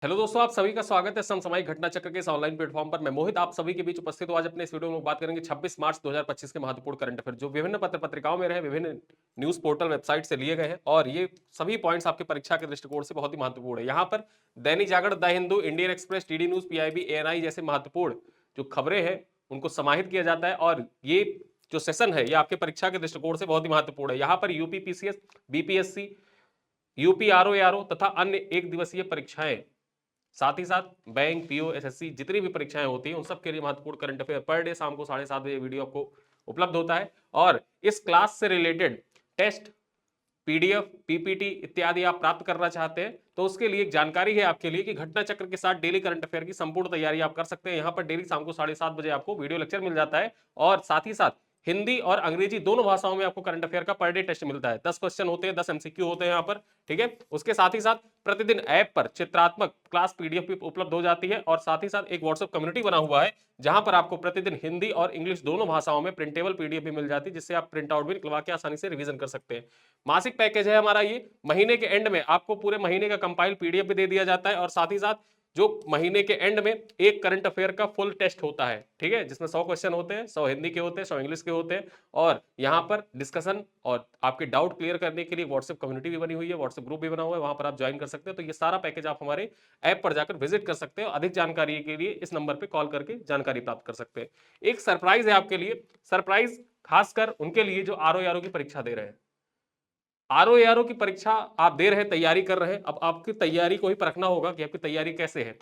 Hello दोस्तों, आप सभी का स्वागत है समसामयिक घटना चक्र के इस ऑनलाइन प्लेटफॉर्म पर। मैं मोहित आप सभी के बीच उपस्थित हूं। आज अपने इस वीडियो में बात करेंगे 26 मार्च 2025 के महत्वपूर्ण करंट अफेयर जो विभिन्न पत्र पत्रिकाओं में रहे, विभिन्न न्यूज पोर्टल वेबसाइट से लिए गए हैं और ये सभी पॉइंट्स आपके परीक्षा के दृष्टिकोण से बहुत ही महत्वपूर्ण है। यहाँ पर Dainik Jagran, the Hindu, Indian Express, TD News, PIB, ANI जैसे महत्वपूर्ण जो खबरें हैं उनको समाहित किया जाता है और ये जो सेशन है ये आपके परीक्षा के दृष्टिकोण से बहुत ही महत्वपूर्ण है। यहाँ पर UP PCS, BPSC, UP RO तथा अन्य एक दिवसीय परीक्षाएं, साथ ही साथ बैंक, पीओ, एसएससी जितनी भी परीक्षाएं होती हैं उन सब के लिए महत्वपूर्ण करंट अफेयर पर डे शाम को 7:30 बजे वीडियो आपको उपलब्ध होता है। और इस क्लास से रिलेटेड टेस्ट, पीडीएफ, पीपीटी इत्यादि आप प्राप्त करना चाहते हैं तो उसके लिए एक जानकारी है आपके लिए कि घटना चक्र के साथ डेली करंट अफेयर की संपूर्ण तैयारी आप कर सकते हैं। यहाँ पर डेली शाम को 7:30 बजे आपको वीडियो लेक्चर मिल जाता है और साथ ही साथ हिंदी और अंग्रेजी दोनों भाषाओं में आपको करंट अफेयर का पर डे टेस्ट मिलता है। 10 क्वेश्चन होते हैं, 10 एमसीक्यू होते हैं यहाँ पर। ठीक है, उसके साथ ही साथ प्रतिदिन ऐप पर चित्रात्मक क्लास पीडीएफ भी उपलब्ध हो जाती है और साथ ही साथ एक व्हाट्सएप कम्युनिटी बना हुआ है जहां पर आपको प्रतिदिन हिंदी और इंग्लिश दोनों भाषाओं में प्रिंटेबल पीडीएफ भी मिल जाती है जिससे आप प्रिंट आउट भी निकलवा के आसानी से रिवीजन कर सकते हैं। मासिक पैकेज है हमारा ये। महीने के एंड में आपको पूरे महीने का कंपाइल पीडीएफ भी दे दिया जाता है और साथ ही साथ जो महीने के एंड में एक करंट अफेयर का फुल टेस्ट होता है, ठीक है, जिसमें 100 क्वेश्चन होते हैं, 100 हिंदी के होते हैं, 100 इंग्लिश के होते हैं और यहाँ पर डिस्कशन और आपके डाउट क्लियर करने के लिए व्हाट्सएप कम्युनिटी भी बनी हुई है, व्हाट्सएप ग्रुप भी बना हुआ है, वहां पर आप ज्वाइन कर सकते हैं। तो ये सारा पैकेज आप हमारे ऐप पर जाकर विजिट कर सकते हैं और अधिक जानकारी के लिए इस नंबर पर कॉल करके जानकारी प्राप्त कर सकते हैं। एक सरप्राइज है आपके लिए, सरप्राइज खासकर उनके लिए जो आरओ की परीक्षा दे रहे हैं। आरओ की परीक्षा आप दे रहे हैं, तैयारी कर रहे हैं। अब आपकी तैयारी को ही परखना होगा कि आपकी तैयारी कैसे है।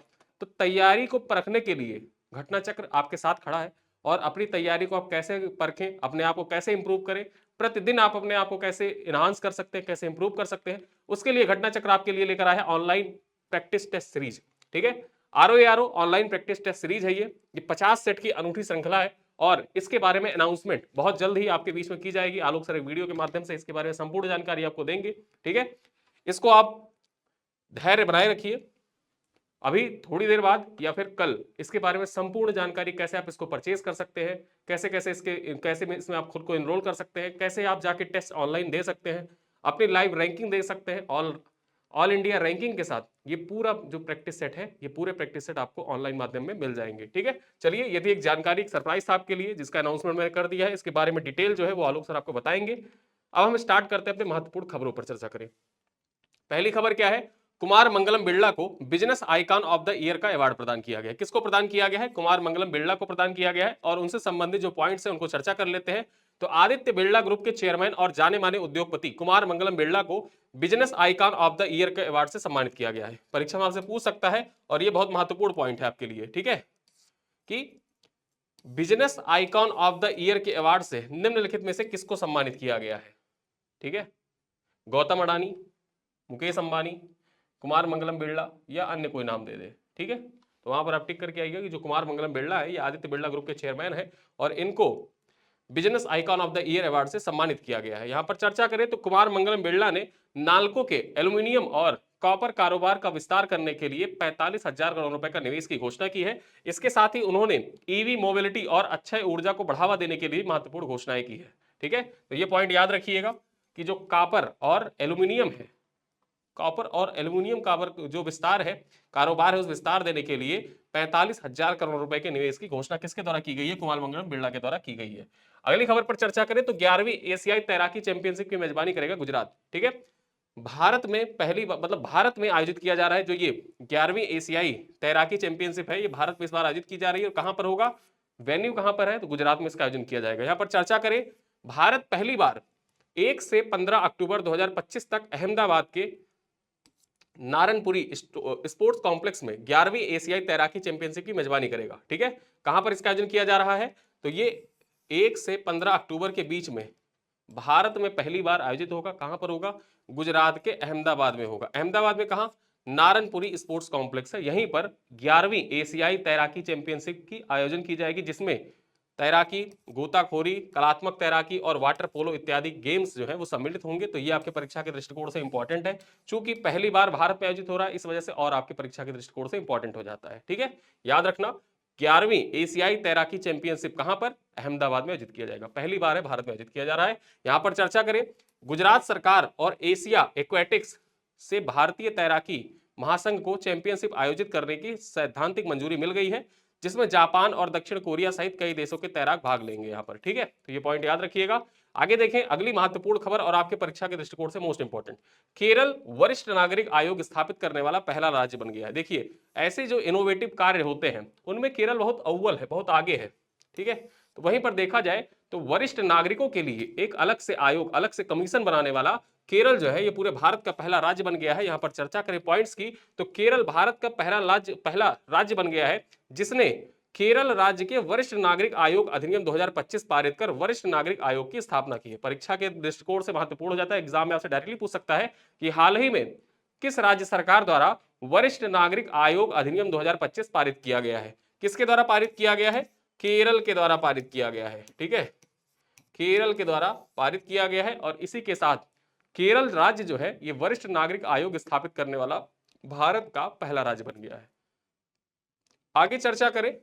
तो तैयारी को परखने के लिए घटना चक्र आपके साथ खड़ा है और अपनी तैयारी को आप कैसे परखें, अपने आप को कैसे इंप्रूव करें, प्रतिदिन आप अपने आप को कैसे इनहांस कर सकते हैं, कैसे इंप्रूव कर सकते हैं, उसके लिए घटना चक्र आपके लिए लेकर आया है ऑनलाइन प्रैक्टिस टेस्ट सीरीज। ठीक है, RO online practice test series है। ये 50 सेट की अनूठी श्रृंखला है और इसके बारे में अनाउंसमेंट बहुत जल्द ही आपके बीच में की जाएगी। आलोक सर एक वीडियो के माध्यम से इसके बारे में संपूर्ण जानकारी आपको देंगे। ठीक है, इसको आप धैर्य बनाए रखिए। अभी थोड़ी देर बाद या फिर कल इसके बारे में संपूर्ण जानकारी, कैसे आप इसको परचेज कर सकते हैं, कैसे कैसे इसमें आप खुद को एनरोल कर सकते हैं, कैसे आप जाके टेस्ट ऑनलाइन दे सकते हैं, अपनी लाइव रैंकिंग दे सकते हैं, ऑल इंडिया रैंकिंग के साथ ये पूरा जो प्रैक्टिस सेट है, ये पूरे प्रैक्टिस सेट आपको ऑनलाइन माध्यम में मिल जाएंगे। ठीक है, चलिए, ये थी एक जानकारी, एक सरप्राइज था आपके लिए जिसका अनाउंसमेंट मैंने कर दिया है। इसके बारे में डिटेल जो है वो आलोक सर आपको बताएंगे। अब हम स्टार्ट करते हैं अपने महत्वपूर्ण खबरों पर चर्चा करें। पहली खबर क्या है? कुमार मंगलम बिरला को business icon of the year का अवार्ड प्रदान किया गया है। किसको प्रदान किया गया है? कुमार मंगलम बिरला को प्रदान किया गया है और उनसे संबंधित जो पॉइंट्स हैं उनको चर्चा कर लेते हैं। तो आदित्य बिरला ग्रुप के चेयरमैन और जाने माने उद्योगपति कुमार मंगलम बिरला को business icon of the year के अवार्ड से सम्मानित किया गया है। परीक्षा में आपसे पूछ सकता है और ये बहुत महत्वपूर्ण पॉइंट है आपके लिए। ठीक है, कि business icon of the year के अवार्ड से निम्नलिखित में से किसको सम्मानित किया गया है? ठीक है, गौतम अडानी, मुकेश अंबानी, कुमार मंगलम बिरला या अन्य कोई नाम दे दे। ठीक है, तो वहां पर आप टिक करके आइएगा कि जो कुमार मंगलम बिरला है ये आदित्य बिरला ग्रुप के चेयरमैन है और इनको business icon of the year award से सम्मानित किया गया है। यहां पर चर्चा करें तो कुमार मंगलम बिरला ने नालको के एल्यूमिनियम और कॉपर कारोबार का विस्तार करने के लिए 45,000 करोड़ रुपए का निवेश की घोषणा की है। इसके साथ ही उन्होंने ईवी मोबिलिटी और अक्षय ऊर्जा को बढ़ावा देने के लिए महत्वपूर्ण घोषणाएं की है। ठीक है, तो ये पॉइंट याद रखिएगा कि जो कॉपर और एल्यूमिनियम है, कॉपर और एल्यूमिनियम का जो विस्तार है, कारोबार है, उस विस्तार देने के लिए 45,000 करोड़ रुपए के निवेश की घोषणा किसके द्वारा की गई है? कुमार मंगलम बिरला के द्वारा की गई है। अगली खबर पर चर्चा करें तो 11वीं एशियाई तैराकी चैंपियनशिप की मेजबानी करेगा गुजरात। ठीक है, भारत में भारत में आयोजित किया जा रहा है जो ये 11वीं एशियाई तैराकी चैंपियनशिप है, ये भारत में इस बार आयोजित की जा रही है। और कहां पर होगा? वेन्यू कहां पर है? तो गुजरात में इसका आयोजन किया जाएगा। यहां पर चर्चा करें, भारत पहली बार 1 से 15 अक्टूबर 2025 तक अहमदाबाद के नारनपुरी स्पोर्ट्स कॉम्प्लेक्स में 11वीं एशियाई तैराकी चैंपियनशिप की मेजबानी करेगा। ठीक है, कहां पर इसका आयोजन किया जा रहा है? तो ये 1 से 15 अक्टूबर के बीच में भारत में पहली बार आयोजित होगा। कहां पर होगा? गुजरात के अहमदाबाद में होगा। अहमदाबाद में कहां? नारनपुरी स्पोर्ट्स कॉम्प्लेक्स है, यहीं पर 11वीं एशियाई तैराकी चैंपियनशिप की आयोजन की जाएगी जिसमें तैराकी, गोताखोरी, कलात्मक तैराकी और वाटर पोलो इत्यादि गेम्स जो है वो सम्मिलित होंगे। तो ये आपके परीक्षा के दृष्टिकोण से इंपॉर्टेंट है, चूंकि पहली बार भारत में आयोजित हो रहा है इस वजह से और आपकी परीक्षा के दृष्टिकोण से इंपॉर्टेंट हो जाता है। ठीक है, याद रखना, 11वीं एशियाई तैराकी चैंपियनशिप कहां पर? अहमदाबाद में आयोजित किया जाएगा। पहली बार है भारत में आयोजित किया जा रहा है। यहां पर चर्चा करें, गुजरात सरकार और एशिया एक्वेटिक्स से भारतीय तैराकी महासंघ को चैंपियनशिप आयोजित करने की सैद्धांतिक मंजूरी मिल गई है, जिसमें जापान और दक्षिण कोरिया सहित कई देशों के तैराक भाग लेंगे यहाँ पर। ठीक है, तो ये पॉइंट याद रखिएगा। आगे देखें अगली महत्वपूर्ण खबर और आपके परीक्षा के दृष्टिकोण से मोस्ट इंपोर्टेंट। केरल वरिष्ठ नागरिक आयोग स्थापित करने वाला पहला राज्य बन गया है। देखिए, ऐसे जो इनोवेटिव कार्य होते हैं उनमें केरल बहुत अव्वल है, बहुत आगे है। ठीक है, तो वहीं पर देखा जाए तो वरिष्ठ नागरिकों के लिए एक अलग से आयोग, अलग से कमीशन बनाने वाला केरल जो है ये पूरे भारत का पहला राज्य बन गया है। यहां पर चर्चा करें पॉइंट्स की, तो केरल भारत का पहला राज्य बन गया है जिसने केरल राज्य के वरिष्ठ नागरिक आयोग अधिनियम 2025 पारित कर वरिष्ठ नागरिक आयोग की स्थापना की है। परीक्षा के दृष्टिकोण से महत्वपूर्ण हो जाता है, एग्जाम में आपसे डायरेक्टली पूछ सकता है कि हाल ही में किस राज्य सरकार द्वारा वरिष्ठ नागरिक आयोग अधिनियम 2025 पारित किया गया है। किसके द्वारा पारित किया गया है? केरल के द्वारा पारित किया गया है। ठीक है, केरल के द्वारा पारित किया गया है और इसी के साथ केरल राज्य जो है ये वरिष्ठ नागरिक आयोग स्थापित करने वाला भारत का पहला राज्य बन गया है। आगे चर्चा करें,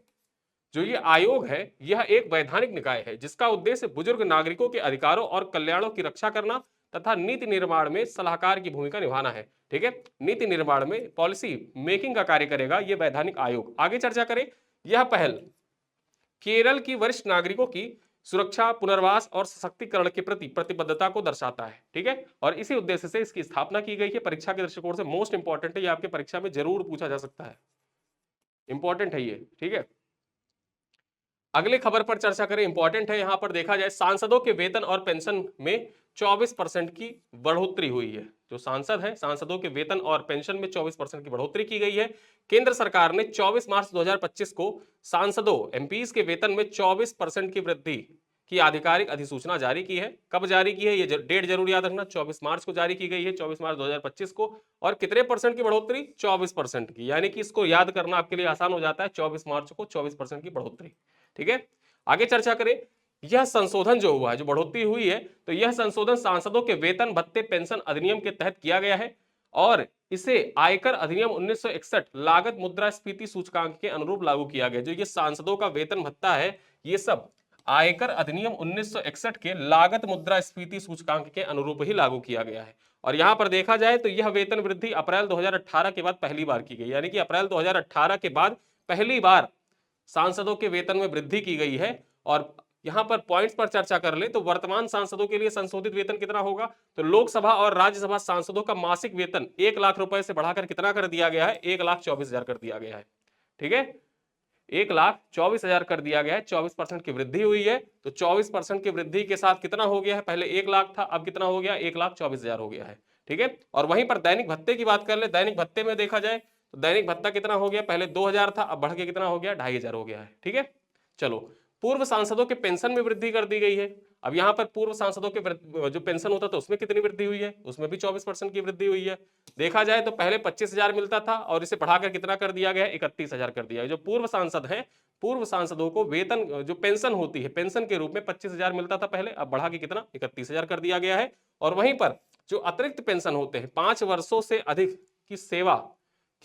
जो ये आयोग है यह एक वैधानिक निकाय है जिसका उद्देश्य बुजुर्ग नागरिकों के अधिकारों और कल्याणों की रक्षा करना तथा नीति निर्माण में सलाहकार की भूमिका निभाना है। ठीक है, नीति निर्माण में पॉलिसी मेकिंग का कार्य करेगा ये वैधानिक आयोग। आगे चर्चा करें, यह पहल केरल की वरिष्ठ नागरिकों की सुरक्षा, पुनर्वास और सशक्तिकरण के प्रति प्रतिबद्धता को दर्शाता है। ठीक है, और इसी उद्देश्य से इसकी स्थापना की गई है। परीक्षा के दृष्टिकोण से मोस्ट इंपॉर्टेंट है, ये आपके परीक्षा में जरूर पूछा जा सकता है, इंपॉर्टेंट है ये। ठीक है, अगले खबर पर चर्चा करें, इंपॉर्टेंट है। यहां पर देखा जाए सांसदों के वेतन और पेंशन में 24% की बढ़ोतरी हुई है। जो सांसद हैं, सांसदों के वेतन और पेंशन में 24% की बढ़ोतरी की गई है। केंद्र सरकार ने 24 मार्च 2025 को सांसदों एमपीज के वेतन में 24% की वृद्धि की आधिकारिक अधिसूचना जारी की है। कब जारी की है, ये डेट जरूर याद रखना, 24 मार्च को जारी की गई है, 24 मार्च 2025 को। और कितने परसेंट की बढ़ोतरी? 24% की, यानी कि इसको याद करना आपके लिए आसान हो जाता है, 24 मार्च को 24% की बढ़ोतरी। ठीक है, आगे चर्चा करें, यह संशोधन जो हुआ है, जो बढ़ोतरी हुई है, तो यह संशोधन सांसदों के वेतन भत्ते पेंशन अधिनियम के तहत किया गया है और इसे आयकर अधिनियम 1961 लागत मुद्रास्फीति सूचकांक के अनुरूप लागू किया गया। जो ये सांसदों का वेतन भत्ता है ये सब आयकर अधिनियम 1961 के लागत मुद्रास्फीति सूचकांक के अनुरूप ही लागू किया गया है। और यहां पर देखा जाए तो यह वेतन वृद्धि अप्रैल 2018 के बाद पहली बार की गई, यानी कि अप्रैल 2018 के बाद पहली बार सांसदों के वेतन में वृद्धि की गई है। और यहां पर पॉइंट्स पर चर्चा कर ले तो वर्तमान सांसदों के लिए संशोधित वेतन कितना होगा, तो लोकसभा और राज्यसभा सांसदों का मासिक वेतन 1 लाख रुपए से बढ़ाकर कितना कर दिया गया है? 1,24,000 कर दिया गया है। ठीक है, 1,24,000 कर दिया गया है। 24% की वृद्धि हुई है, तो 24% की वृद्धि के साथ कितना हो गया है? पहले 1 लाख था, अब कितना हो गया? 1,24,000 हो गया है। ठीक है, और वहीं पर दैनिक भत्ते की बात कर ले, दैनिक भत्ते में देखा जाए तो दैनिक भत्ता कितना हो गया? पहले 2,000 था, अब बढ़ के कितना हो गया? 2,500 हो गया है। ठीक है, चलो, पूर्व सांसदों के पेंशन में वृद्धि कर दी गई है। अब यहां पर पूर्व सांसदों के जो पेंशन होता था उसमें कितनी वृद्धि हुई है? उसमें भी 24% की वृद्धि हुई है। देखा जाए तो पहले 25,000 मिलता था और इसे बढ़ाकर कितना कर दिया गया? 31,000 कर दिया है। जो पूर्व सांसद हैं, पूर्व सांसदों को वेतन जो पेंशन होती है, पेंशन के रूप में 25,000 मिलता था पहले, अब बढ़ा के कितना? 31,000 कर दिया गया है। और वहीं पर जो अतिरिक्त पेंशन होते हैं, 5 वर्षों से अधिक की सेवा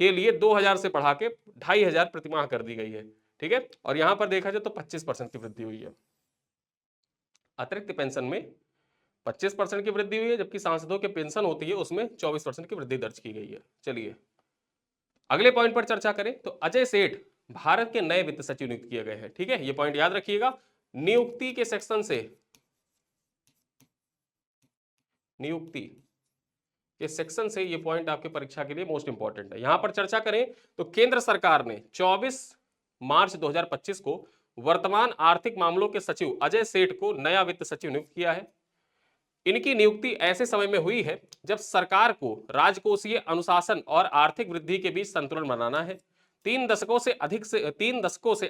के लिए 2,000 से बढ़ा के 2,500 प्रतिमाह कर दी गई है। ठीक है, और यहां पर देखा जाए तो 25% की वृद्धि हुई है। अतिरिक्त पेंशन में 25% की वृद्धि हुई है, जबकि सांसदों के पेंशन होती है उसमें 24% की वृद्धि दर्ज की गई है। चलिए अगले पॉइंट पर चर्चा करें, तो अजय सेठ भारत के नए वित्त सचिव नियुक्त किए गए हैं। ठीक है, ये पॉइंट याद रखिएगा। नियुक्ति के सेक्शन से, नियुक्ति के सेक्शन से ये पॉइंट आपके परीक्षा के लिए मोस्ट इंपॉर्टेंट है। यहां पर चर्चा करें तो केंद्र सरकार ने 24 मार्च 2025 को वर्तमान आर्थिक मामलों के सचिव अजय सेठ को नया वित्त सचिव नियुक्त किया है। इनकी नियुक्ति ऐसे समय में हुई है जब सरकार को राजकोषीय अनुशासन और आर्थिक वृद्धि के बीच संतुलन बनाना है। 3 दशकों से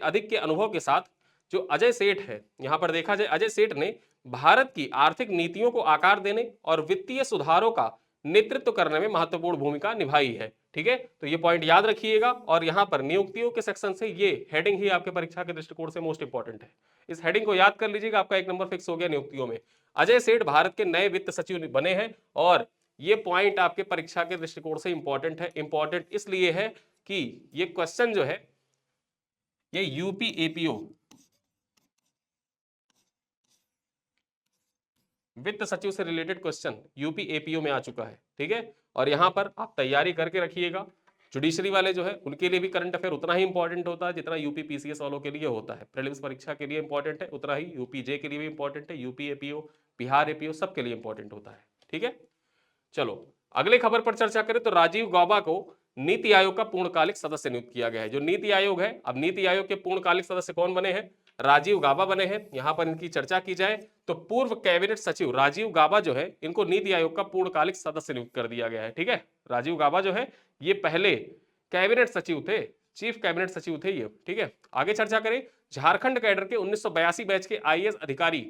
अधिक के अनुभव के साथ जो अजय सेठ है, यहां पर देखा जाए अजय सेठ ने भारत की आर्थिक नीतियों को आकार देने और वित्तीय सुधारों का नेतृत्व करने में महत्वपूर्ण भूमिका निभाई है। ठीक है, तो ये पॉइंट याद रखिएगा। और यहां पर नियुक्तियों के सेक्शन से ये हेडिंग ही आपके परीक्षा के दृष्टिकोण से मोस्ट इंपॉर्टेंट है। इस हेडिंग को याद कर लीजिएगा, आपका 1 नंबर फिक्स हो गया नियुक्तियों में। अजय सेठ भारत के नए वित्त सचिव बने हैं और ये पॉइंट आपके परीक्षा के दृष्टिकोण से इंपॉर्टेंट है। इंपॉर्टेंट इसलिए है कि ये क्वेश्चन जो है ये यूपी एपीओ वित्त सचिव से रिलेटेड क्वेश्चन यूपी एपीओ में आ चुका है। ठीक है, और यहां पर आप तैयारी करके रखिएगा। जुडिशरी वाले जो है उनके लिए भी करंट अफेयर उतना ही इंपॉर्टेंट होता है जितना यूपी पीसीएस वालों के लिए होता है। प्रीलिम्स परीक्षा के लिए इंपॉर्टेंट है उतना ही यूपी जे के लिए भी इंपॉर्टेंट है, यूपी एपीओ, बिहार एपीओ सबके लिए इंपॉर्टेंट होता है। ठीक है, चलो अगले खबर पर चर्चा करें तो राजीव गौबा को नीति आयोग का पूर्णकालिक सदस्य नियुक्त किया गया है। जो नीति आयोग है, अब नीति आयोग के पूर्णकालिक सदस्य कौन बने हैं? राजीव गाबा बने हैं। यहां पर इनकी चर्चा की जाए तो पूर्व कैबिनेट सचिव राजीव गाबा जो है इनको नीति आयोग का पूर्णकालिक सदस्य नियुक्त कर दिया गया है। ठीक है, राजीव गाबा जो है ये पहले कैबिनेट सचिव थे, चीफ कैबिनेट सचिव थे ये। ठीक है, आगे चर्चा करें, झारखंड कैडर के 1982 बैच के आईएएस अधिकारी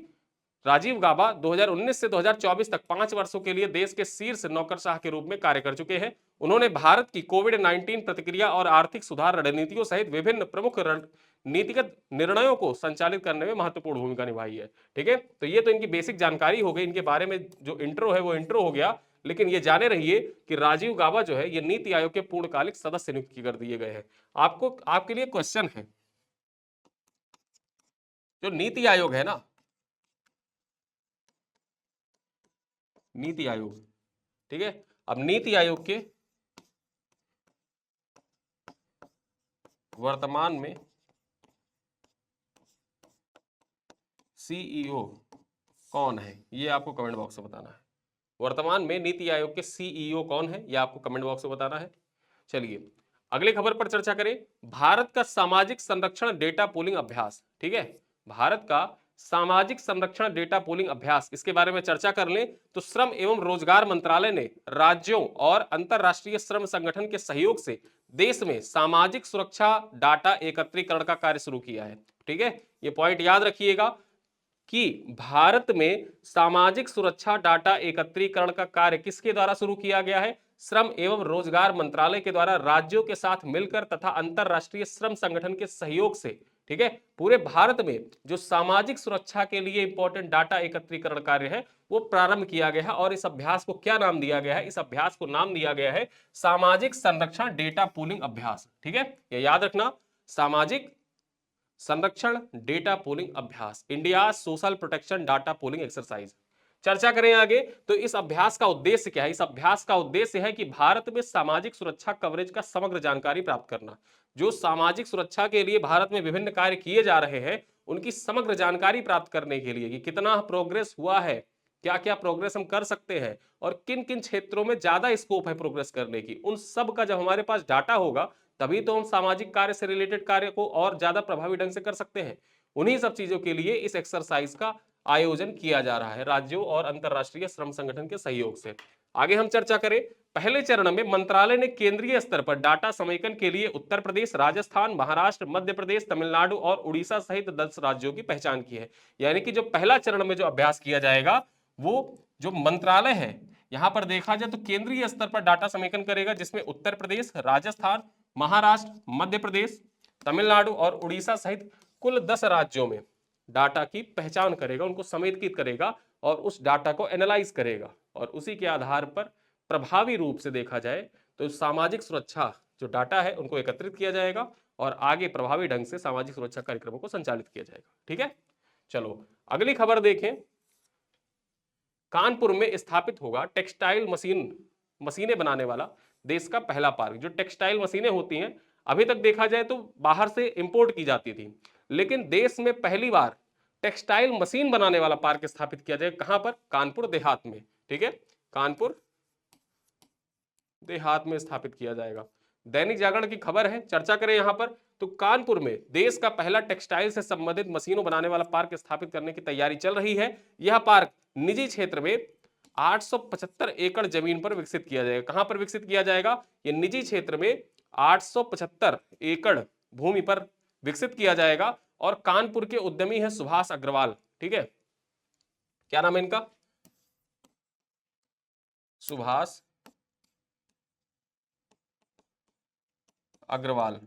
राजीव गाबा 2019 से 2024 तक 5 वर्षों के लिए देश के शीर्ष नौकरशाह के रूप में कार्य कर चुके हैं। उन्होंने भारत की कोविड-19 प्रतिक्रिया और आर्थिक सुधार रणनीतियों सहित विभिन्न प्रमुख नीतिगत निर्णयों को संचालित करने में महत्वपूर्ण भूमिका निभाई है। ठीक है, तो ये तो इनकी बेसिक जानकारी हो गई, इनके बारे में जो इंट्रो है वो इंट्रो हो गया। लेकिन ये जाने रहिए कि राजीव गाबा जो है ये नीति आयोग के पूर्णकालिक सदस्य नियुक्त कर दिए गए हैं। आपको आपके लिए क्वेश्चन है, जो नीति आयोग है ना, नीति आयोग, ठीक है, अब नीति आयोग के वर्तमान में सीईओ कौन है ये आपको कमेंट बॉक्स में बताना है। वर्तमान में नीति आयोग के सीईओ कौन है ये आपको कमेंट बॉक्स में बताना है। चलिए अगली खबर पर चर्चा करें, भारत का सामाजिक संरक्षण डेटा पूलिंग अभ्यास। ठीक है, भारत का सामाजिक संरक्षण डेटा पूलिंग अभ्यास, इसके बारे में चर्चा कर लें तो श्रम एवं रोजगार मंत्रालय ने राज्यों और अंतरराष्ट्रीय श्रम संगठन के सहयोग से देश में सामाजिक सुरक्षा डाटा एकत्रीकरण का कार्य शुरू किया है। ठीक है, ये पॉइंट याद रखिएगा कि भारत में सामाजिक सुरक्षा डाटा एकत्रीकरण का कार्य किसके द्वारा शुरू किया गया है? श्रम एवं रोजगार मंत्रालय के द्वारा राज्यों के साथ मिलकर तथा अंतरराष्ट्रीय श्रम संगठन के सहयोग से। ठीक है, पूरे भारत में जो सामाजिक सुरक्षा के लिए इंपॉर्टेंट डाटा एकत्रीकरण कार्य है वो प्रारंभ किया गया है और इस अभ्यास को क्या नाम दिया गया है? इस अभ्यास को नाम दिया गया है सामाजिक संरक्षण डेटा पूलिंग अभ्यास। ठीक है, ये याद रखना, सामाजिक संरक्षण डेटा पूलिंग अभ्यास, India social protection data pooling exercise. चर्चा करें आगे तो इस अभ्यास का उद्देश्य क्या है? इस अभ्यास का उद्देश्य है कि भारत में सामाजिक सुरक्षा कवरेज का समग्र जानकारी प्राप्त करना। जो सामाजिक सुरक्षा के लिए भारत में विभिन्न कार्य किए जा रहे हैं उनकी समग्र जानकारी प्राप्त करने के लिए कि कितना प्रोग्रेस हुआ है, क्या क्या प्रोग्रेस हम कर सकते हैं और किन किन क्षेत्रों में ज्यादा स्कोप है प्रोग्रेस करने की, उन सब का जब हमारे पास डाटा होगा तभी तो हम सामाजिक कार्य से रिलेटेड कार्य को और ज्यादा प्रभावी ढंग से कर सकते हैं। उन्हीं सब चीजों के लिए इस एक्सरसाइज का आयोजन किया जा रहा है राज्यों और अंतरराष्ट्रीय श्रम संगठन के सहयोग से। आगे हम चर्चा करें, पहले चरण में मंत्रालय ने केंद्रीय स्तर पर डाटा समेकन के लिए उत्तर प्रदेश, राजस्थान, महाराष्ट्र, मध्य प्रदेश, तमिलनाडु और उड़ीसा सहित 10 राज्यों की पहचान की है। यानी कि जो पहला चरण में जो अभ्यास किया जाएगा वो जो मंत्रालय है, यहां पर देखा जाए तो केंद्रीय स्तर पर डाटा समेकन करेगा जिसमें उत्तर प्रदेश, राजस्थान, महाराष्ट्र, मध्य प्रदेश, तमिलनाडु और उड़ीसा सहित कुल 10 राज्यों में डाटा की पहचान करेगा, उनको समेकित करेगा और उस डाटा को एनालाइज करेगा और उसी के आधार पर प्रभावी रूप से देखा जाए तो सामाजिक सुरक्षा जो डाटा है उनको एकत्रित किया जाएगा और आगे प्रभावी ढंग से सामाजिक सुरक्षा कार्यक्रमों को संचालित किया जाएगा। ठीक है, चलो अगली खबर देखें, कानपुर में स्थापित होगा टेक्सटाइल मशीनें बनाने वाला देश का पहला पार्क। जो टेक्सटाइल मशीनें होती हैं अभी तक देखा जाए तो बाहर से इंपोर्ट की जाती थी, लेकिन देश में पहली बार टेक्सटाइल मशीन बनाने वाला पार्क स्थापित किया जाएगा। कहां पर? कानपुर देहात में। ठीक है, कानपुर देहात में स्थापित किया जाएगा। दैनिक जागरण की खबर है, चर्चा करें यहां पर तो कानपुर में देश का पहला टेक्सटाइल से संबंधित मशीनों बनाने वाला पार्क स्थापित करने की तैयारी चल रही है। यह पार्क निजी क्षेत्र में 875 एकड़ जमीन पर विकसित किया जाएगा। कहां पर विकसित किया जाएगा? यह निजी क्षेत्र में 875 एकड़ भूमि पर विकसित किया जाएगा और कानपुर के उद्यमी है सुभाष अग्रवाल। ठीक है, क्या नाम है इनका? सुभाष अग्रवाल,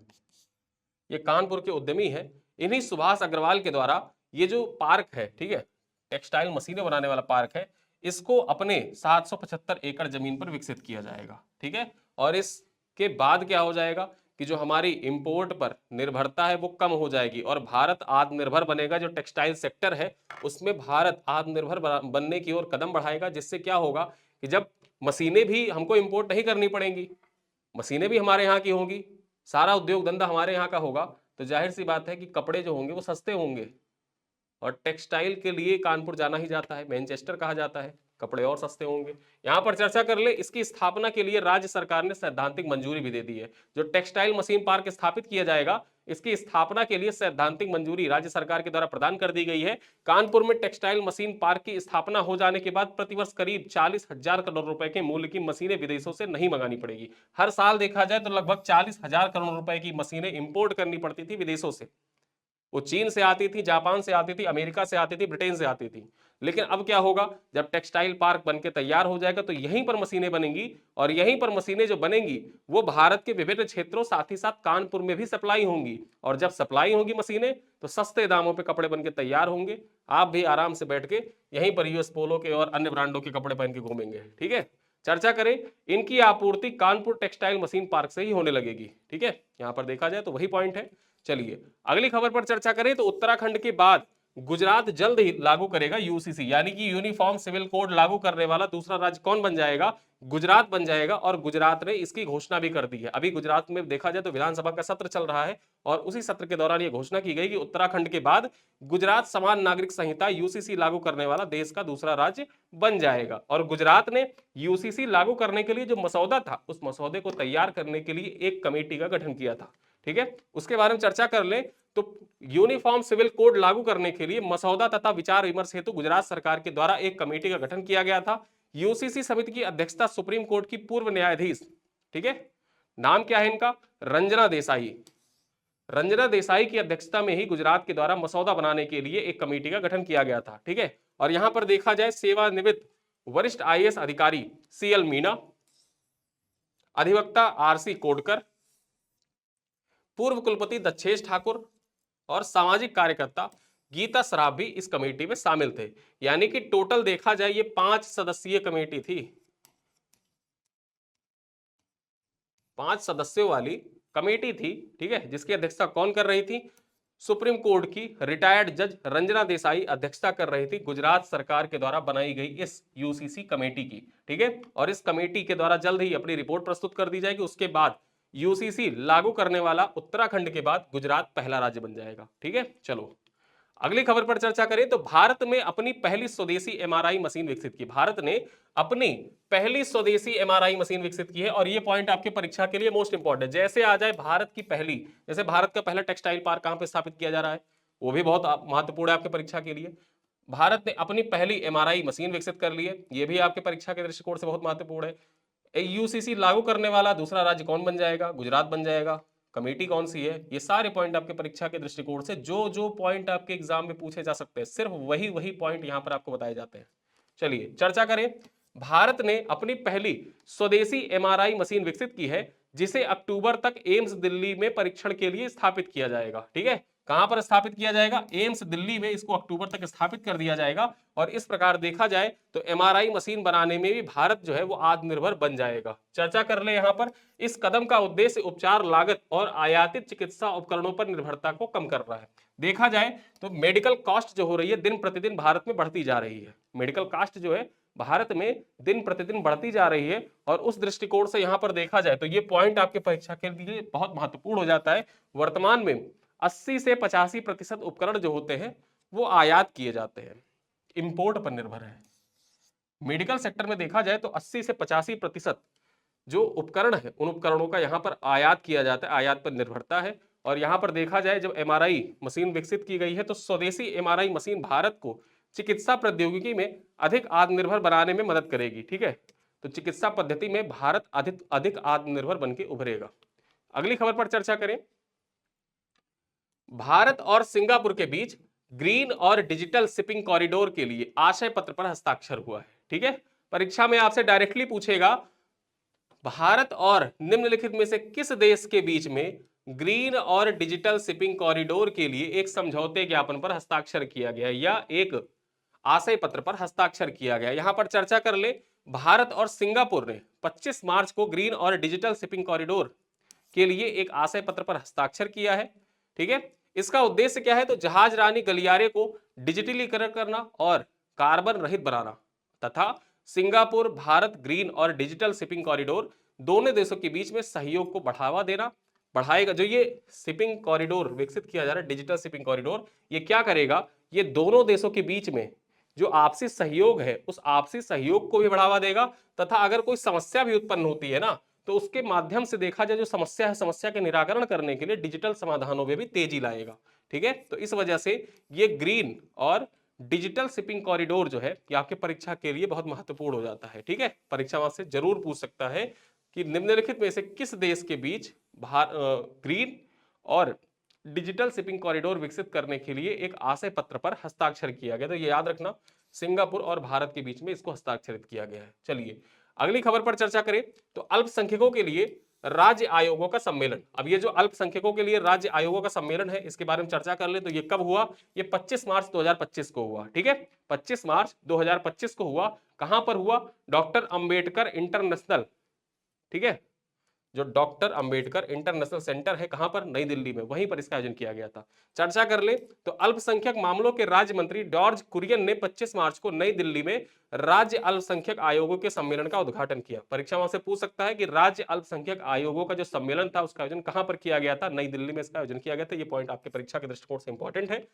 ये कानपुर के उद्यमी है। इन्हीं सुभाष अग्रवाल के द्वारा ये जो पार्क है, ठीक है, टेक्सटाइल मशीनें बनाने वाला पार्क है, इसको अपने 775 एकड़ जमीन पर विकसित किया जाएगा। ठीक है, और इसके बाद क्या हो जाएगा कि जो हमारी इंपोर्ट पर निर्भरता है वो कम हो जाएगी और भारत आत्मनिर्भर बनेगा। जो टेक्सटाइल सेक्टर है उसमें भारत आत्मनिर्भर बनने की ओर कदम बढ़ाएगा, जिससे क्या होगा कि जब मशीनें भी हमको इंपोर्ट नहीं करनी पड़ेंगी, मशीनें भी हमारे यहाँ की होंगी, सारा उद्योग धंधा हमारे यहाँ का होगा, तो जाहिर सी बात है कि कपड़े जो होंगे वो सस्ते होंगे। और टेक्सटाइल के लिए कानपुर जाना ही जाता है, मैनचेस्टर कहा जाता है, कपड़े और सस्ते होंगे। यहां पर चर्चा कर ले, इसकी स्थापना के लिए राज्य सरकार ने सैद्धांतिक मंजूरी भी दे दी है। जो टेक्सटाइल मशीन पार्क स्थापित किया जाएगा, इसकी स्थापना के लिए सैद्धांतिक मंजूरी राज्य सरकार के द्वारा प्रदान कर दी गई है। कानपुर में टेक्सटाइल मशीन पार्क की स्थापना हो जाने के बाद प्रतिवर्ष करीब 40,000 करोड़ रुपए के मूल्य की मशीनें विदेशों से नहीं मंगानी पड़ेगी। हर साल देखा जाए तो लगभग 40,000 करोड़ रुपए की मशीनें इंपोर्ट करनी पड़ती थी विदेशों से। वो चीन से आती थी, जापान से आती थी, अमेरिका से आती थी, ब्रिटेन से आती थी। लेकिन अब क्या होगा, जब टेक्सटाइल पार्क बनके तैयार हो जाएगा तो यहीं पर मशीनें बनेंगी, और यहीं पर मशीनें जो बनेंगी वो भारत के विभिन्न क्षेत्रों साथ ही साथ कानपुर में भी सप्लाई होंगी। और जब सप्लाई होंगी मशीनें तो सस्ते दामों पे कपड़े बनके तैयार होंगे। आप भी आराम से बैठ के यहीं पर यूएस पोलो के और अन्य ब्रांडों के कपड़े पहन के घूमेंगे। ठीक है, चर्चा करें, इनकी आपूर्ति कानपुर टेक्सटाइल मशीन पार्क से ही होने लगेगी। ठीक है, यहां पर देखा जाए तो वही पॉइंट है। चलिए अगली खबर पर चर्चा करें तो उत्तराखंड के बाद गुजरात जल्द ही लागू करेगा यूसीसी, यानी कि यूनिफॉर्म सिविल कोड लागू करने वाला दूसरा राज्य कौन बन जाएगा, गुजरात बन जाएगा। और गुजरात ने इसकी घोषणा भी कर दी है। अभी गुजरात में देखा जाए तो विधानसभा का सत्र चल रहा है, और उसी सत्र के दौरान यह घोषणा की गई कि उत्तराखंड के बाद गुजरात समान नागरिक संहिता यूसीसी लागू करने वाला देश का दूसरा राज्य बन जाएगा। और गुजरात ने यूसीसी लागू करने के लिए जो मसौदा था, उस मसौदे को तैयार करने के लिए एक कमेटी का गठन किया था। ठीक है, उसके बारे में चर्चा कर ले तो यूनिफॉर्म सिविल कोड लागू करने के लिए मसौदा तथा विचार विमर्श हेतु गुजरात सरकार के द्वारा एक कमेटी का गठन किया गया था। यूसीसी समिति की अध्यक्षता सुप्रीम कोर्ट की पूर्व न्यायाधीश, ठीक है, नाम क्या है इनका, रंजना देसाई। रंजना देसाई की अध्यक्षता में ही गुजरात के द्वारा मसौदा बनाने के लिए एक कमेटी का गठन किया गया था। ठीक है, और यहां पर देखा जाए सेवानिवृत्त वरिष्ठ आईएएस अधिकारी सीएल मीणा, अधिवक्ता आरसी कोडकर, पूर्व कुलपति दक्षेश ठाकुर और सामाजिक कार्यकर्ता गीता सराफ भी इस कमेटी में शामिल थे। यानी कि टोटल देखा जाए ये 5 सदस्यीय कमेटी थी, 5 सदस्यों वाली कमेटी थी। ठीक है, जिसकी अध्यक्षता कौन कर रही थी, सुप्रीम कोर्ट की रिटायर्ड जज रंजना देसाई अध्यक्षता कर रही थी गुजरात सरकार के द्वारा बनाई गई इस यूसीसी कमेटी की। ठीक है, और इस कमेटी के द्वारा जल्द ही अपनी रिपोर्ट प्रस्तुत कर दी जाएगी। उसके बाद यूसीसी लागू करने वाला उत्तराखंड के बाद गुजरात पहला राज्य बन जाएगा। ठीक है, चलो अगली खबर पर चर्चा करें तो भारत में अपनी पहली स्वदेशी एमआरआई मशीन विकसित की। भारत ने अपनी पहली स्वदेशी एमआरआई मशीन विकसित की है, और ये पॉइंट आपके परीक्षा के लिए मोस्ट इंपॉर्टेंट है। जैसे आ जाए भारत की पहली, जैसे भारत का पहला टेक्सटाइल पार्क कहां पे स्थापित किया जा रहा है, वो भी बहुत महत्वपूर्ण है आपके परीक्षा के लिए। भारत ने अपनी पहली एमआरआई मशीन विकसित कर ली है, ये भी आपके परीक्षा के दृष्टिकोण से बहुत महत्वपूर्ण है। यूसीसी लागू करने वाला दूसरा राज्य कौन बन जाएगा, गुजरात बन जाएगा। कमेटी कौन सी है, ये सारे पॉइंट आपके परीक्षा के दृष्टिकोण से जो जो पॉइंट आपके एग्जाम में पूछे जा सकते हैं, सिर्फ वही वही पॉइंट यहां पर आपको बताए जाते हैं। चलिए चर्चा करें, भारत ने अपनी पहली स्वदेशी एमआरआई मशीन विकसित की है, जिसे अक्टूबर तक एम्स दिल्ली में परीक्षण के लिए स्थापित किया जाएगा। ठीक है, कहां पर स्थापित किया जाएगा, एम्स दिल्ली में इसको अक्टूबर तक स्थापित कर दिया जाएगा। और इस प्रकार देखा जाए तो एमआरआई मशीन बनाने में भी भारत जो है वो आत्मनिर्भर बन जाएगा। चर्चा कर ले यहां पर, इस कदम का उद्देश्य उपचार लागत और आयातित चिकित्सा उपकरणों पर निर्भरता को कम कर रहा है। देखा जाए तो मेडिकल कॉस्ट जो हो रही है दिन प्रतिदिन भारत में बढ़ती जा रही है। मेडिकल कॉस्ट जो है भारत में दिन प्रतिदिन बढ़ती जा रही है, और उस दृष्टिकोण से यहां पर देखा जाए तो ये पॉइंट आपके परीक्षा के लिए बहुत महत्वपूर्ण हो जाता है। वर्तमान में 80 से 85% उपकरण जो होते हैं वो आयात किए जाते हैं, इंपोर्ट पर निर्भर है। मेडिकल सेक्टर में देखा जाए तो 80 से 85% जो उपकरण है उन उपकरणों का यहाँ पर आयात किया जाता है, आयात पर निर्भरता है। और यहाँ पर देखा जाए जब एमआरआई मशीन विकसित की गई है तो स्वदेशी एमआरआई मशीन भारत को चिकित्सा प्रौद्योगिकी में अधिक आत्मनिर्भर बनाने में मदद करेगी। ठीक है, तो चिकित्सा पद्धति में भारत अधिक आत्मनिर्भर बनकर उभरेगा। अगली खबर पर चर्चा करें, भारत और सिंगापुर के बीच ग्रीन और डिजिटल शिपिंग कॉरिडोर के लिए आशय पत्र पर हस्ताक्षर हुआ है। ठीक है, परीक्षा में आपसे डायरेक्टली पूछेगा भारत और निम्नलिखित में से किस देश के बीच में ग्रीन और डिजिटल शिपिंग कॉरिडोर के लिए एक समझौते ज्ञापन पर हस्ताक्षर किया गया या एक आशय पत्र पर हस्ताक्षर किया गया। यहां पर चर्चा कर ले, भारत और सिंगापुर ने 25 मार्च को ग्रीन और डिजिटल शिपिंग कॉरिडोर के लिए एक आशय पत्र पर हस्ताक्षर किया है। ठीक है, इसका उद्देश्य क्या है, तो जहाज रानी गलियारे को डिजिटलीकरण करना और कार्बन रहित बनाना तथा सिंगापुर भारत ग्रीन और डिजिटल शिपिंग कॉरिडोर दोनों देशों के बीच में सहयोग को बढ़ावा देना, बढ़ाएगा। जो ये शिपिंग कॉरिडोर विकसित किया जा रहा है, डिजिटल शिपिंग कॉरिडोर, ये क्या करेगा, ये दोनों देशों के बीच में जो आपसी सहयोग है उस आपसी सहयोग को भी बढ़ावा देगा, तथा अगर कोई समस्या भी उत्पन्न होती है ना, तो उसके माध्यम से देखा जाए जो समस्या है, समस्या के निराकरण करने के लिए डिजिटल समाधानों में भी तेजी लाएगा। ठीक है, तो इस वजह से ये ग्रीन और डिजिटल शिपिंग कॉरिडोर जो है ये आपके परीक्षा के लिए बहुत महत्वपूर्ण हो जाता है। ठीक है, परीक्षा वहां से जरूर पूछ सकता है कि निम्नलिखित में से किस देश के बीच ग्रीन और डिजिटल शिपिंग कॉरिडोर विकसित करने के लिए एक आशय पत्र पर हस्ताक्षर किया गया। तो ये याद रखना, सिंगापुर और भारत के बीच में इसको हस्ताक्षरित किया गया है। चलिए अगली खबर पर चर्चा करें तो अल्पसंख्यकों के लिए राज्य आयोगों का सम्मेलन। अब ये जो अल्पसंख्यकों के लिए राज्य आयोगों का सम्मेलन है इसके बारे में चर्चा कर ले तो ये कब हुआ, ये 25 मार्च 2025 को हुआ। ठीक है, 25 मार्च 2025 को हुआ। कहां पर हुआ, डॉक्टर अंबेडकर इंटरनेशनल, ठीक है, जो डॉक्टर अंबेडकर इंटरनेशनल सेंटर है, कहां पर, नई दिल्ली में, वहीं पर इसका आयोजन किया गया था। चर्चा कर ले तो अल्पसंख्यक मामलों के राज्य मंत्री जॉर्ज कुरियन ने 25 मार्च को नई दिल्ली में राज्य अल्पसंख्यक आयोगों के सम्मेलन का उद्घाटन किया। परीक्षा वहां से पूछ सकता है कि राज्य अल्पसंख्यक आयोगों का जो सम्मेलन था उसका आयोजन कहां पर किया गया था, नई दिल्ली में इसका आयोजन किया गया था। ये पॉइंट आपके परीक्षा के दृष्टिकोण से इंपॉर्टेंट है।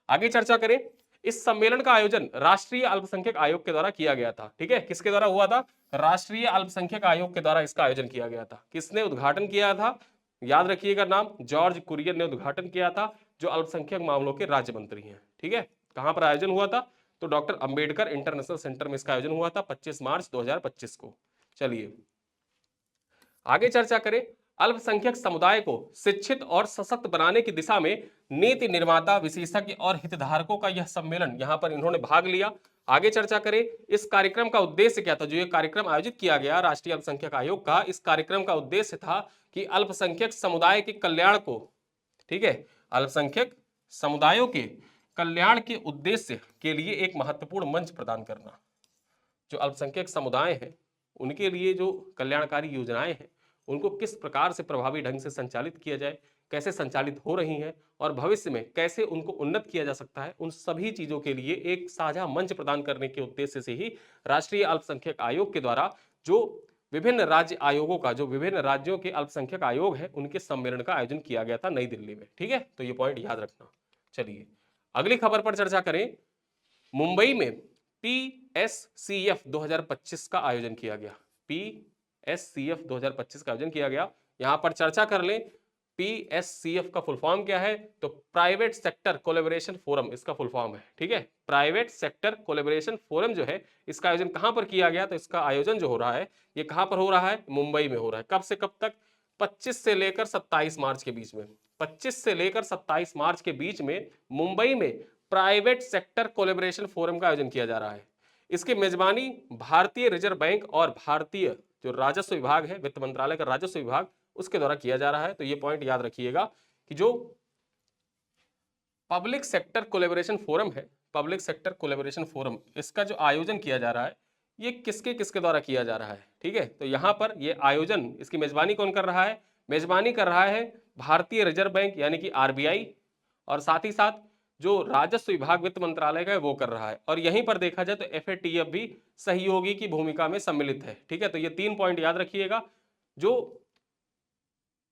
आगे चर्चा करें, इस सम्मेलन का आयोजन राष्ट्रीय अल्पसंख्यक आयोग के द्वारा किया गया था। ठीक है, किसके द्वारा हुआ था, राष्ट्रीय अल्पसंख्यक आयोग के द्वारा इसका आयोजन किया गया था। किसने उद्घाटन किया था, याद रखिएगा नाम, जॉर्ज कुरियन ने उद्घाटन किया था, जो अल्पसंख्यक मामलों के राज्य मंत्री हैं। ठीक है, कहां पर आयोजन हुआ था, तो डॉक्टर अंबेडकर इंटरनेशनल सेंटर में इसका आयोजन हुआ था 25 मार्च 2025 को। चलिए आगे चर्चा करें, अल्पसंख्यक समुदाय को शिक्षित और सशक्त बनाने की दिशा में नीति निर्माता, विशेषज्ञ और हितधारकों का यह सम्मेलन, यहां पर इन्होंने भाग लिया। आगे चर्चा करें, इस कार्यक्रम का उद्देश्य क्या था, जो ये कार्यक्रम आयोजित किया गया राष्ट्रीय अल्पसंख्यक आयोग का, इस कार्यक्रम का उद्देश्य था कि अल्पसंख्यक समुदाय के कल्याण को, ठीक है, अल्पसंख्यक समुदायों के कल्याण के उद्देश्य के लिए एक महत्वपूर्ण मंच प्रदान करना। जो अल्पसंख्यक समुदाय हैं उनके लिए जो कल्याणकारी योजनाएं हैं उनको किस प्रकार से प्रभावी ढंग से संचालित किया जाए, कैसे संचालित हो रही हैं और भविष्य में कैसे उनको उन्नत किया जा सकता है, उन सभी चीजों के लिए एक साझा मंच प्रदान करने के उद्देश्य से ही राष्ट्रीय अल्पसंख्यक आयोग के द्वारा जो विभिन्न राज्य आयोगों का, जो विभिन्न राज्यों के अल्पसंख्यक आयोग है उनके सम्मेलन का आयोजन किया गया था नई दिल्ली में। ठीक है, तो ये पॉइंट याद रखना। चलिए अगली खबर पर चर्चा करें, मुंबई में PSCF 2025 का आयोजन किया गया। PSCF 2025 का आयोजन किया गया। यहां पर चर्चा कर लें, PSCF का फुल फॉर्म क्या है, तो प्राइवेट सेक्टर कोलैबोरेशन फोरम इसका फुल फॉर्म है। ठीक है, प्राइवेट सेक्टर कोलैबोरेशन फोरम जो है इसका आयोजन कहां पर किया गया, तो इसका आयोजन जो हो रहा है ये कहां पर हो रहा है, मुंबई में हो रहा है। कब से कब तक, 25 से लेकर 27 मार्च के बीच में। 25 से लेकर 27 मार्च के बीच में मुंबई में प्राइवेट सेक्टर कोलैबोरेशन फोरम का आयोजन किया जा रहा है। इसकी मेजबानी भारतीय रिजर्व बैंक और भारतीय जो राजस्व विभाग है, वित्त मंत्रालय का राजस्व विभाग, उसके द्वारा किया जा रहा है। तो ये पॉइंट याद रखिएगा कि जो पब्लिक सेक्टर कोलैबोरेशन फोरम है, पब्लिक सेक्टर कोलैबोरेशन फोरम, इसका जो आयोजन किया जा रहा है ये किसके किसके द्वारा किया जा रहा है। ठीक है, तो यहां पर ये आयोजन, इसकी मेजबानी कौन कर रहा है, मेजबानी कर रहा है भारतीय रिजर्व बैंक यानी कि RBI, और साथ ही साथ जो राजस्व विभाग वित्त मंत्रालय का है वो कर रहा है। और यहीं पर देखा जाए तो FATF भी सहयोगी की भूमिका में सम्मिलित है। ठीक है, तो ये 3 पॉइंट याद रखिएगा। जो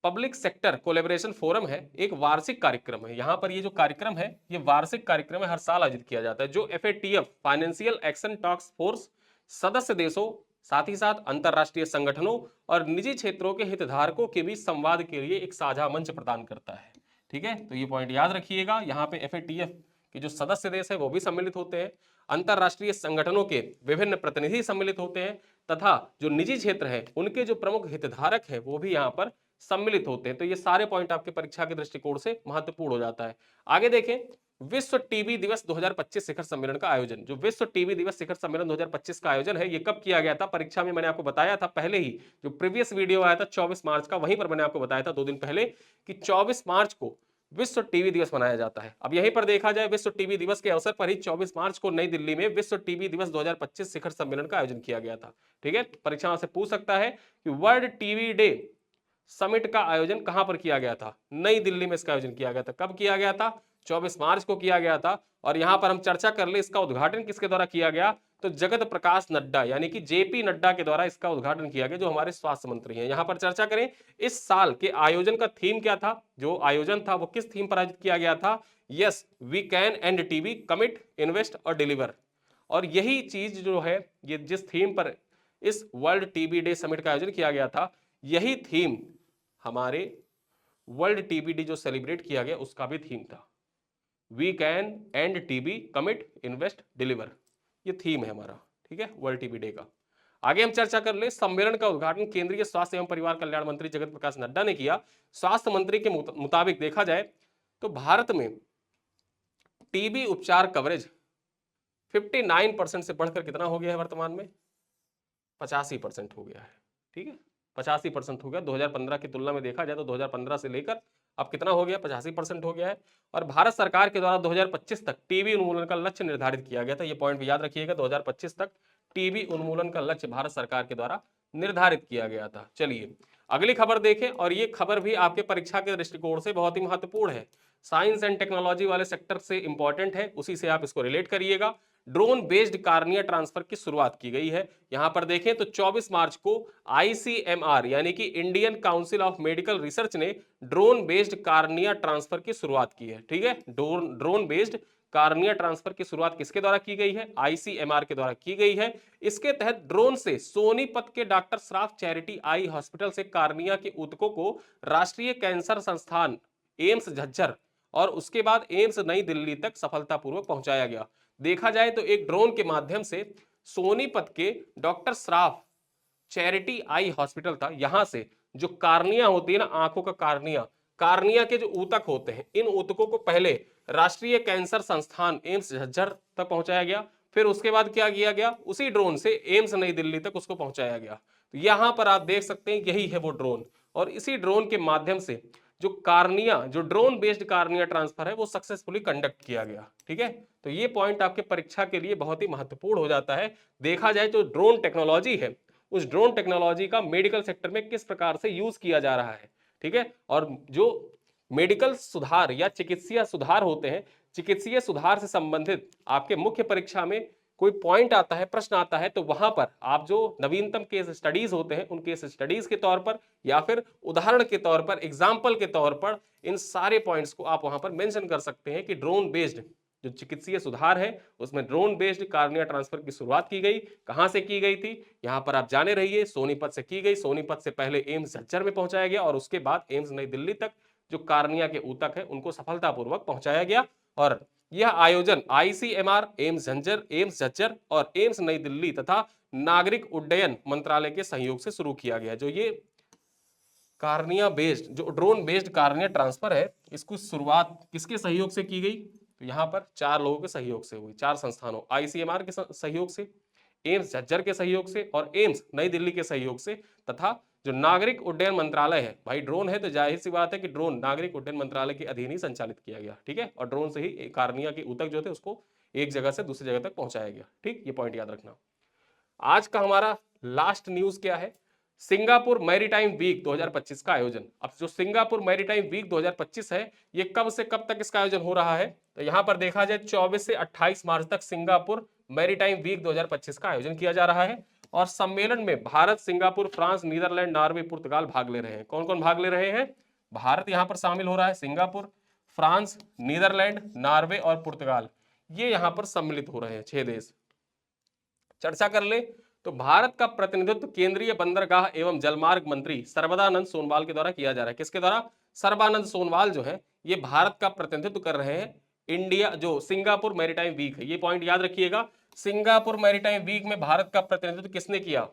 पब्लिक सेक्टर कोलैबोरेशन फोरम है एक वार्षिक कार्यक्रम है। यहां पर ये जो कार्यक्रम है ये वार्षिक कार्यक्रम है, हर साल आयोजित किया जाता है। जो FATF financial action task force सदस्य देशों, साथ ही साथ अंतरराष्ट्रीय संगठनों और निजी क्षेत्रों के हितधारकों के बीच संवाद के लिए एक साझा मंच प्रदान करता है। ठीक है, तो ये पॉइंट याद रखिएगा। यहाँ पे FATF के जो सदस्य देश है वो भी सम्मिलित होते हैं, अंतरराष्ट्रीय संगठनों के विभिन्न प्रतिनिधि सम्मिलित होते हैं, तथा जो निजी क्षेत्र है उनके जो प्रमुख हितधारक है वो भी यहाँ पर सम्मिलित होते हैं। तो ये सारे पॉइंट आपके परीक्षा के दृष्टिकोण से महत्वपूर्ण हो जाता है। आगे देखें, विश्व टीबी दिवस 2025 शिखर सम्मेलन का आयोजन। जो विश्व टीबी दिवस शिखर सम्मेलन 2025 का आयोजन है ये कब किया गया था, परीक्षा में मैंने आपको बताया था पहले ही, जो प्रीवियस वीडियो आया था 24 मार्च का, वहीं पर मैंने आपको बताया था 2 दिन पहले कि 24 मार्च को विश्व टीबी दिवस मनाया जाता है। अब यहीं पर देखा जाए, विश्व टीबी दिवस के अवसर पर ही 24 मार्च को नई दिल्ली में विश्व टीबी दिवस 2025 शिखर सम्मेलन का आयोजन किया गया था। ठीक है, परीक्षा से पूछ सकता है कि वर्ल्ड टीबी डे समिट का आयोजन कहां पर किया गया था, नई दिल्ली में इसका आयोजन किया गया था। कब किया गया था, 24 मार्च को किया गया था। और यहां पर हम चर्चा कर ले, इसका उद्घाटन किसके द्वारा किया गया, तो जगत प्रकाश नड्डा यानी कि जेपी नड्डा के द्वारा इसका उद्घाटन किया गया, जो हमारे स्वास्थ्य मंत्री हैं। यहां पर चर्चा करें इस साल के आयोजन का थीम क्या था, जो आयोजन था वो किस थीम पर आयोजित किया गया था, yes we can end TB, commit, invest और डिलीवर। और यही चीज जो है, ये जिस थीम पर इस वर्ल्ड टीबी डे समिट का आयोजन किया गया था, यही थीम हमारे वर्ल्ड टीबी डे जो सेलिब्रेट किया गया उसका भी थीम था। We can end TB, commit, invest, deliver, ये थीम है हमारा, ठीक है, वर्ल्ड टीबी डे का। आगे हम चर्चा कर ले, सम्मेलन का उद्घाटन केंद्रीय स्वास्थ्य एवं परिवार कल्याण मंत्री जगत प्रकाश नड्डा ने किया। स्वास्थ्य मंत्री के मुताबिक देखा जाए तो भारत में टीबी उपचार कवरेज 59% से बढ़कर कितना हो गया है वर्तमान में, 85% हो गया है, ठीक है, 85% हो गया। 2015 की तुलना में देखा जाए तो 2015 से लेकर अब कितना हो गया, 85% हो गया है। और भारत सरकार के द्वारा 2025 तक टीबी उन्मूलन का लक्ष्य निर्धारित किया गया था, ये पॉइंट भी याद रखिएगा, 2025 तक टीबी उन्मूलन का लक्ष्य भारत सरकार के द्वारा निर्धारित किया गया था। चलिए अगली खबर देखें, और ये खबर भी आपके परीक्षा के दृष्टिकोण से बहुत ही महत्वपूर्ण है, साइंस एंड टेक्नोलॉजी वाले सेक्टर से इंपॉर्टेंट है, उसी से आप इसको रिलेट करिएगा। ड्रोन बेस्ड कार्निया ट्रांसफर की शुरुआत की गई है। यहां पर देखें तो 24 मार्च को आईसीएमआर यानी कि Indian council of medical research ने ड्रोन बेस्ड कार्निया ट्रांसफर की शुरुआत की है, ठीक है। ड्रोन बेस्ड कार्निया ट्रांसफर की शुरुआत किसके द्वारा की गई है, आईसीएमआर के द्वारा की गई है। इसके तहत ड्रोन से सोनीपत के doctor Shroff charity eye hospital से कार्निया के ऊतकों को राष्ट्रीय कैंसर संस्थान एम्स झज्जर और उसके बाद एम्स नई दिल्ली तक सफलतापूर्वक पहुंचाया गया। देखा जाए तो एक ड्रोन के माध्यम से सोनीपत के doctor Shroff charity eye hospital था, यहां से जो कार्निया होती है ना, आंखों का कार्निया, कार्निया के जो ऊतक होते हैं, इन ऊतकों को पहले राष्ट्रीय कैंसर संस्थान एम्स झज्जर तक पहुंचाया गया, फिर उसके बाद क्या किया गया, उसी ड्रोन से एम्स नई दिल्ली तक उसको पहुंचाया गया। तो यहां पर आप देख सकते हैं यही है वो ड्रोन, और इसी ड्रोन के माध्यम से जो कार्निया, जो ड्रोन बेस्ड कार्निया ट्रांसफर है वो सक्सेसफुली कंडक्ट किया गया, ठीक है। तो ये पॉइंट आपके परीक्षा के लिए बहुत ही महत्वपूर्ण हो जाता है। देखा जाए तो ड्रोन टेक्नोलॉजी है, उस ड्रोन टेक्नोलॉजी का मेडिकल सेक्टर में किस प्रकार से यूज किया जा रहा है, ठीक है। और जो मेडिकल सुधार या चिकित्सीय सुधार होते हैं, चिकित्सीय सुधार से संबंधित आपके मुख्य परीक्षा में कोई पॉइंट आता है, प्रश्न आता है, तो वहां पर आप जो नवीनतम केस स्टडीज होते हैं उन केस स्टडीज के तौर पर या फिर उदाहरण के तौर पर, एग्जाम्पल के तौर पर इन सारे पॉइंट्स को आप वहां पर मेंशन कर सकते हैं कि ड्रोन बेस्ड जो चिकित्सीय सुधार है उसमें ड्रोन बेस्ड कार्निया ट्रांसफर की शुरुआत की गई। कहां से की गई थी, यहां पर आप जाने रहिए, सोनीपत से की गई। सोनीपत से पहले एम्स झज्जर में पहुंचाया गया और उसके बाद एम्स नई दिल्ली तक जो कार्निया के ऊतक है उनको सफलतापूर्वक पहुंचाया गया। और यह आयोजन आईसीएमआर, एम्स झज्जर और एम्स नई दिल्ली तथा नागरिक उड्डयन मंत्रालय के सहयोग से शुरू किया गया। जो ये कार्निया बेस्ड, जो ड्रोन बेस्ड कार्निया ट्रांसफर है, इसको शुरुआत किसके सहयोग से की गई, तो यहां पर 4 लोगों के सहयोग से हुई, 4 संस्थानों, आईसीएमआर के सहयोग से, एम्स झज्जर के सहयोग से और एम्स नई दिल्ली के सहयोग से, तथा जो नागरिक उड्डयन मंत्रालय है, भाई ड्रोन है तो जाहिर सी बात है कि ड्रोन नागरिक उड्डयन मंत्रालय के अधीन ही संचालित किया गया, ठीक है। और ड्रोन से ही कार्निया के ऊतक जो थे उसको एक जगह से दूसरी जगह तक पहुंचाया गया, ठीक, ये पॉइंट याद रखना। आज का हमारा लास्ट न्यूज क्या है, सिंगापुर मैरीटाइम वीक 2025 का आयोजन। अब जो सिंगापुर मैरीटाइम वीक 2025 है, ये कब से कब तक इसका आयोजन हो रहा है, तो यहां पर देखा जाए 24 से 28 मार्च तक सिंगापुर मैरीटाइम वीक 2025 का आयोजन किया जा रहा है। और सम्मेलन में Bharat, Singapore, France, Netherlands, Norway, पुर्तगाल भाग ले रहे हैं। कौन कौन भाग ले रहे हैं, भारत यहां पर शामिल हो रहा है, सिंगापुर, फ्रांस, नीदरलैंड, नॉर्वे और पुर्तगाल, ये यहां पर सम्मिलित हो रहे हैं, 6 देश। चर्चा कर ले तो भारत का प्रतिनिधित्व केंद्रीय बंदरगाह एवं जलमार्ग मंत्री सर्बानंद सोनोवाल के द्वारा किया जा रहा है। किसके द्वारा, सर्बानंद सोनोवाल जो है ये भारत का प्रतिनिधित्व कर रहे हैं इंडिया, जो सिंगापुर मैरीटाइम वीक है, ये पॉइंट याद रखिएगा। सिंगापुर मैरीटाइम वीक में भारत का प्रतिनिधित्व किसने किया,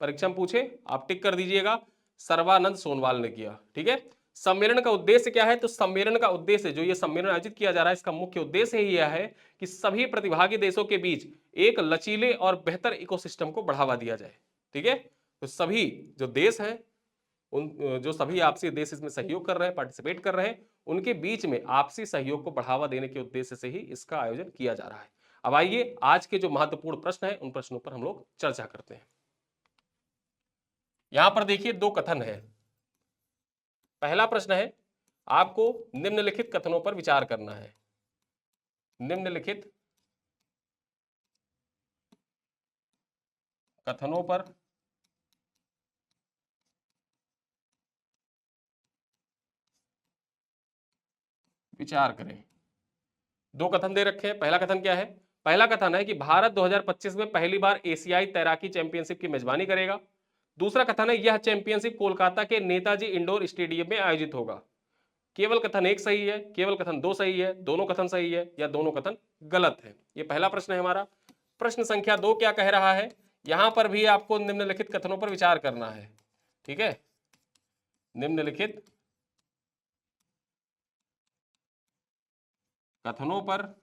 परीक्षा में पूछे आप टिक कर दीजिएगा, सर्बानंद सोनोवाल ने किया, ठीक है। सम्मेलन का उद्देश्य क्या है, तो सम्मेलन का उद्देश्य, जो ये सम्मेलन आयोजित किया जा रहा है, इसका मुख्य उद्देश्य ही यह है कि सभी प्रतिभागी देशों के बीच एक लचीले और बेहतर इकोसिस्टम को बढ़ावा दिया जाए, ठीक है। तो सभी जो देश हैं, उन जो सभी आपसी देश इसमें सहयोग कर रहे हैं, पार्टिसिपेट कर रहे हैं, उनके बीच में आपसी सहयोग को बढ़ावा देने के उद्देश्य से ही इसका आयोजन किया जा रहा है। अब आइए आज के जो महत्वपूर्ण प्रश्न है उन प्रश्नों पर हम लोग चर्चा करते हैं। यहां पर देखिए 2 कथन है। पहला प्रश्न है, आपको निम्नलिखित कथनों पर विचार करना है। निम्नलिखित कथनों पर विचार करें। दो कथन दे रखे हैं। पहला कथन क्या है? पहला कथन है कि भारत 2025 में पहली बार एशियाई तैराकी चैंपियनशिप की मेजबानी करेगा। दूसरा कथन है यह चैंपियनशिप कोलकाता के नेताजी इंडोर स्टेडियम में आयोजित होगा। केवल कथन एक सही है, केवल कथन दो सही है, दोनों कथन सही है, या दोनों कथन गलत है। ये पहला प्रश्न है हमारा। प्रश्न संख्या 2 क्या कह रहा है? यहां पर भी आपको निम्नलिखित कथनों पर विचार करना है। ठीक है, निम्नलिखित कथनों पर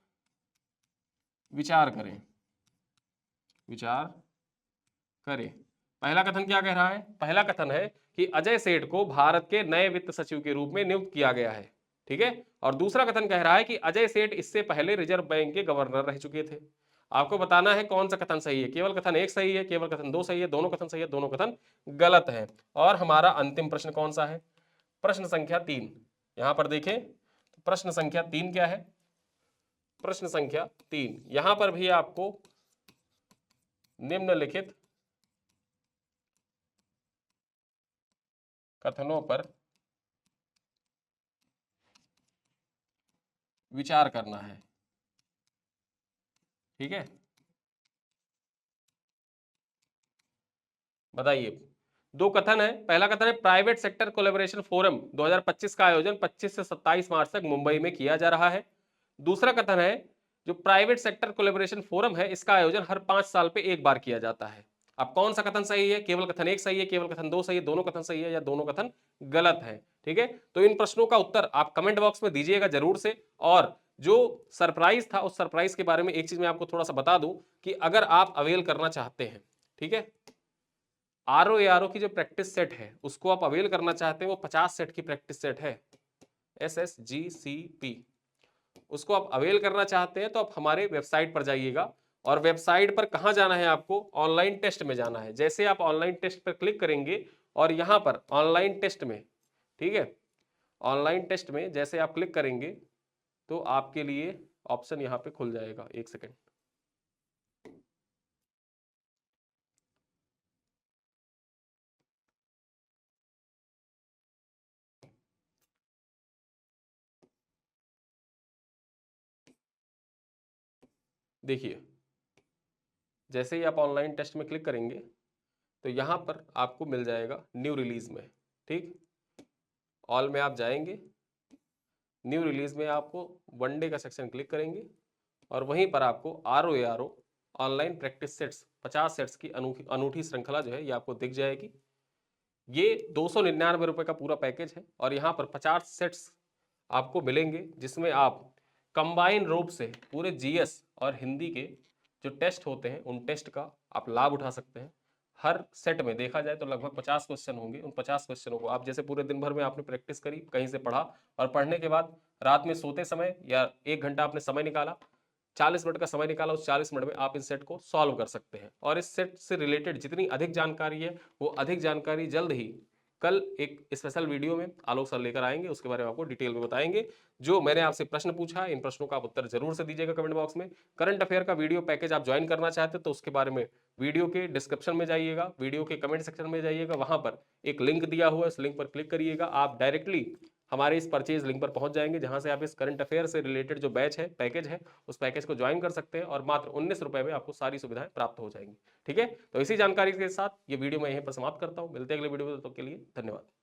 विचार करें, विचार करें। पहला कथन क्या कह रहा है? पहला कथन है कि अजय सेठ को भारत के नए वित्त सचिव के रूप में नियुक्त किया गया है। ठीक है, और दूसरा कथन कह रहा है कि अजय सेठ इससे पहले रिजर्व बैंक के गवर्नर रह चुके थे। आपको बताना है कौन सा कथन सही है। केवल कथन एक सही है, केवल कथन दो सही है, दोनों कथन सही है, दोनों कथन गलत है। और हमारा अंतिम प्रश्न कौन सा है? प्रश्न संख्या 3। यहां पर देखें, प्रश्न संख्या 3 क्या है? प्रश्न संख्या 3, यहां पर भी आपको निम्नलिखित कथनों पर विचार करना है। ठीक है, बताइए। दो कथन है। पहला कथन है प्राइवेट सेक्टर कोलैबोरेशन फोरम 2025 का आयोजन 25 से 27 मार्च तक मुंबई में किया जा रहा है। दूसरा कथन है जो प्राइवेट सेक्टर कोलैबोरेशन फोरम है इसका आयोजन हर 5 साल पे एक बार किया जाता है। अब कौन सा कथन सही है? केवल कथन एक सही है, केवल कथन दो सही है, दोनों कथन सही है, या दोनों कथन गलत है। ठीक है, तो इन प्रश्नों का उत्तर आप कमेंट बॉक्स में दीजिएगा जरूर से। और जो सरप्राइज था उस सरप्राइज के बारे में एक चीज मैं आपको थोड़ा सा बता दूं कि अगर आप अवेल करना चाहते हैं, ठीक है, आरओ की जो प्रैक्टिस सेट है उसको आप अवेल करना चाहते हैं, वो 50 सेट की प्रैक्टिस सेट है, SSGCP। उसको आप अवेल करना चाहते हैं तो आप हमारे वेबसाइट पर जाइएगा, और वेबसाइट पर कहां जाना है आपको? ऑनलाइन टेस्ट में जाना है। जैसे आप ऑनलाइन टेस्ट पर क्लिक करेंगे और यहां पर ऑनलाइन टेस्ट में, ठीक है, ऑनलाइन टेस्ट में जैसे आप क्लिक करेंगे तो आपके लिए ऑप्शन यहां पे खुल जाएगा। एक सेकेंड, देखिए, जैसे ही आप ऑनलाइन टेस्ट में क्लिक करेंगे तो यहां पर आपको मिल जाएगा न्यू रिलीज में। ठीक, ऑल में आप जाएंगे, न्यू रिलीज में आपको वनडे का सेक्शन क्लिक करेंगे और वहीं पर आपको RO online practice sets 50 sets की अनूठी श्रृंखला जो है ये आपको दिख जाएगी। ये 299 रुपए का पूरा पैकेज है और यहाँ पर 50 सेट्स आपको मिलेंगे जिसमें आप कंबाइन रूप से पूरे जीएस और हिंदी के जो टेस्ट होते हैं उन टेस्ट का आप लाभ उठा सकते हैं। हर सेट में देखा जाए तो लगभग 50 क्वेश्चन होंगे। उन 50 क्वेश्चनों को आप जैसे पूरे दिन भर में आपने प्रैक्टिस करी, कहीं से पढ़ा, और पढ़ने के बाद रात में सोते समय या 1 घंटा आपने समय निकाला, 40 मिनट का समय निकाला, उस 40 मिनट में आप इस सेट को सॉल्व कर सकते हैं। और इस सेट से रिलेटेड जितनी अधिक जानकारी है वो अधिक जानकारी जल्द ही कल एक स्पेशल वीडियो में आलोक सर लेकर आएंगे, उसके बारे में आपको डिटेल में बताएंगे। जो मैंने आपसे प्रश्न पूछा इन प्रश्नों का आप उत्तर जरूर से दीजिएगा कमेंट बॉक्स में। करंट अफेयर का वीडियो पैकेज आप ज्वाइन करना चाहते हैं तो उसके बारे में वीडियो के डिस्क्रिप्शन में जाइएगा, वीडियो के कमेंट सेक्शन में जाइएगा, वहां पर एक लिंक दिया हुआ है, उस लिंक पर क्लिक करिएगा, आप डायरेक्टली हमारे इस परचेज लिंक पर पहुंच जाएंगे जहां से आप इस करंट अफेयर से रिलेटेड जो बैच है, पैकेज है, उस पैकेज को ज्वाइन कर सकते हैं और मात्र 19 रुपए में आपको सारी सुविधाएं प्राप्त हो जाएंगी। ठीक है, तो इसी जानकारी के साथ ये वीडियो मैं यहीं पर समाप्त करता हूं। मिलते हैं अगले वीडियो में, तब तक के लिए धन्यवाद।